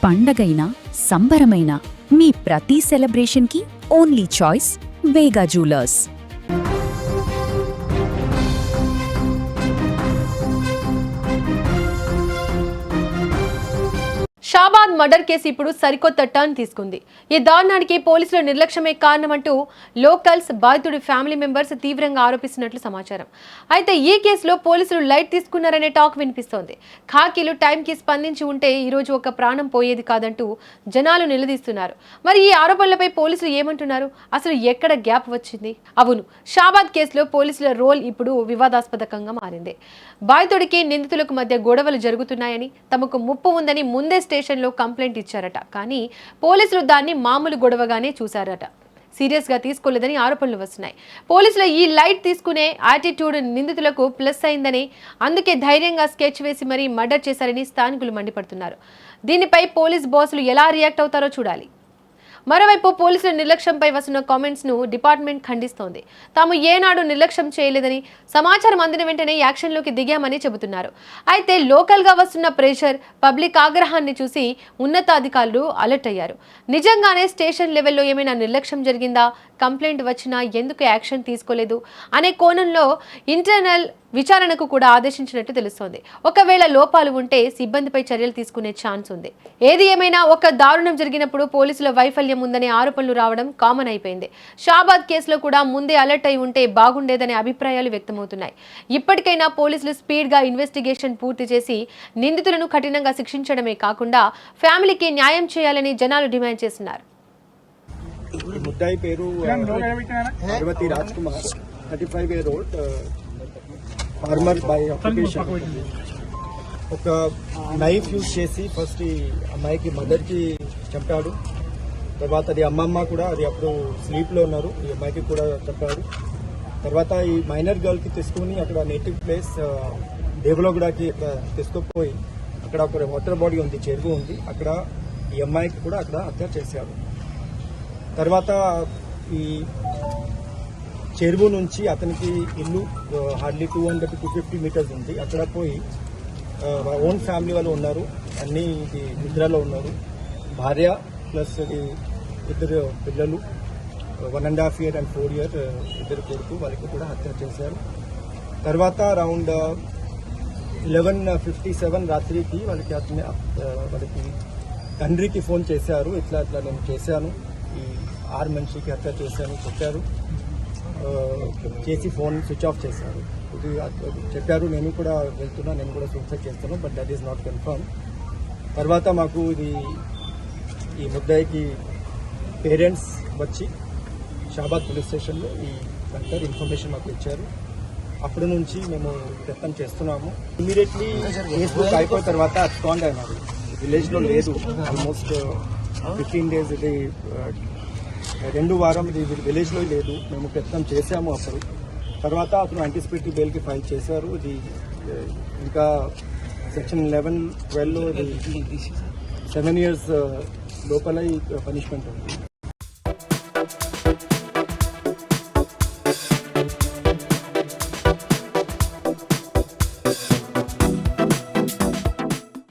పండగైనా సంబరమైనా మీ ప్రతి సెలబ్రేషన్కి only choice వేగా jewellers. Shabad murder case ఇప్పుడు సరికొత్త టర్న్ తీసుకుంది. ఈ దారుణానికి పోలీసుల నిర్లక్ష్యమే కారణమంటూ లోకల్స్, బాధితుడి ఫ్యామిలీ మెంబర్స్ తీవ్రంగా ఆరోపిస్తున్నట్లు సమాచారం. అయితే ఈ కేసులో పోలీసులు లైట్ తీసుకున్నారనే టాక్ వినిపిస్తోంది. ఖాకీలు టైంకి స్పందించి ఉంటే ఈరోజు ఒక ప్రాణం పోయేది కాదంటూ జనాలు నిలదీస్తున్నారు. మరి ఈ ఆరోపణలపై పోలీసులు ఏమంటున్నారు? అసలు ఎక్కడ గ్యాప్ వచ్చింది? అవును, షాబాద్ కేసులో పోలీసుల రోల్ ఇప్పుడు వివాదాస్పదంగా మారింది. బాధితుడికి నిందితులకు మధ్య గొడవలు జరుగుతున్నాయని, తమకు ముప్పు ఉందని ముందే స్టేషన్లో కంప్లైంట్ ఇచ్చారట. కానీ పోలీసులు దాన్ని మామూలు గొడవగానే చూశారట, సీరియస్ గా తీసుకోలేదని ఆరోపణలు వస్తున్నాయి. పోలీసుల ఈ లైట్ తీసుకునే యాటిట్యూడ్ నిందితులకు ప్లస్ అయిందని, అందుకే ధైర్యంగా స్కెచ్ వేసి మరీ మర్డర్ చేశారని స్థానికులు మండిపడుతున్నారు. దీనిపై పోలీస్ బాసులు ఎలా రియాక్ట్ అవుతారో చూడాలి. మరోవైపు పోలీసుల నిర్లక్ష్యంపై వస్తున్న కామెంట్స్ ను డిపార్ట్మెంట్ ఖండిస్తోంది. తాము ఏనాడు నిర్లక్ష్యం చేయలేదని, సమాచారం అందిన వెంటనే యాక్షన్లోకి దిగామని చెబుతున్నారు. అయితే లోకల్ గా వస్తున్న ప్రెషర్, పబ్లిక్ ఆగ్రహాన్ని చూసి ఉన్నతాధికారులు అలర్ట్ అయ్యారు. నిజంగానే స్టేషన్ లెవెల్లో ఏమైనా నిర్లక్ష్యం జరిగిందా, కంప్లైంట్ వచ్చినా ఎందుకు యాక్షన్ తీసుకోలేదు అనే కోణంలో ఇంటర్నల్ విచారణకు కూడా ఆదేశించినట్టు తెలుస్తోంది. ఒకవేళ లోపాలు ఉంటే సిబ్బందిపై చర్యలు తీసుకునే ఛాన్స్ ఉంది. ఏది ఏమైనా ఒక దారుణం జరిగినప్పుడు పోలీసుల వైఫల్యం ఉందనే ఆరోపణలు రావడం కామన్ అయిపోయింది. షాబాద్ కేసులో కూడా ముందే అలర్ట్ అయి ఉంటే బాగుండేదనే అభిప్రాయాలు వ్యక్తమవుతున్నాయి. ఇప్పటికైనా పోలీసులు స్పీడ్ గా ఇన్వెస్టిగేషన్ పూర్తి చేసి నిందితులను కఠినంగా శిక్షించడమే కాకుండా ఫ్యామిలీకి న్యాయం చేయాలని జనాలు డిమాండ్ చేస్తున్నారు. ముద్దాయి పేరు Parvathi Raj Kumar, 35 year old, farmer by occupation. ఒక నైఫ్ యూజ్ చేసి ఫస్ట్ ఈ అమ్మాయికి మదర్కి చంపాడు. తర్వాత అది అమ్మమ్మ కూడా, అది అప్పుడు స్లీప్లో ఉన్నారు, ఈ అమ్మాయికి కూడా చంపాడు. తర్వాత ఈ మైనర్ గర్ల్కి తీసుకుని అక్కడ నేటివ్ ప్లేస్ దేవలోగూడకి తీసుకుపోయి అక్కడ ఒక వాటర్ బాడీ ఉంది, చెరువు ఉంది, అక్కడ ఈ అమ్మాయికి కూడా అక్కడ హత్య చేశాడు. తర్వాత ఈ చెరువు నుంచి అతనికి ఇల్లు హార్డ్లీ 200 to 250 meters ఉంది. అక్కడ పోయి ఓన్ ఫ్యామిలీ వాళ్ళు ఉన్నారు, అన్ని ఇది నిద్రలో ఉన్నారు. భార్య ప్లస్ ఇద్దరు పిల్లలు, 1.5 year and 4 year ఇద్దరు కొడుకు, వాళ్ళకి కూడా హత్య చేశారు. తర్వాత అరౌండ్ 11:57 రాత్రికి వాళ్ళకి తండ్రికి ఫోన్ చేశారు, ఇట్లా నేను చేశాను, ఈ 6 మనిషికి హత్య చేశాను చెప్పారు. చేసి ఫోన్ స్విచ్ ఆఫ్ చేశారు. ఇది చెప్పారు, నేను కూడా వెళ్తున్నా, నేను కూడా సూసైడ్ చేస్తాను, but that is not confirm. తర్వాత మాకు ఇది ఈ ముద్దాయికి పేరెంట్స్ వచ్చి షాబాద్ పోలీస్ స్టేషన్లో ఈ డాక్టర్ ఇన్ఫర్మేషన్ మాకు ఇచ్చారు. అప్పటి నుంచి మేము ప్రయత్నం చేస్తున్నాము. ఇమీడియట్లీ ఫేస్బుక్ అయిపోయిన తర్వాత అబ్స్కాండ్ అయినారు, విలేజ్లో లేదు. ఆల్మోస్ట్ 15 days ఇది 2 వారం ఇది విలేజ్లో లేదు. మేము ప్రయత్నం చేశాము అప్పుడు. తర్వాత అతను యాంటిసిపేటరీ బెయిల్కి ఫైల్ చేశారు. ఇది ఇంకా సెక్షన్ 11-12లో ఇది 7 years లోపల ఈ పనిష్మెంట్ ఉంది.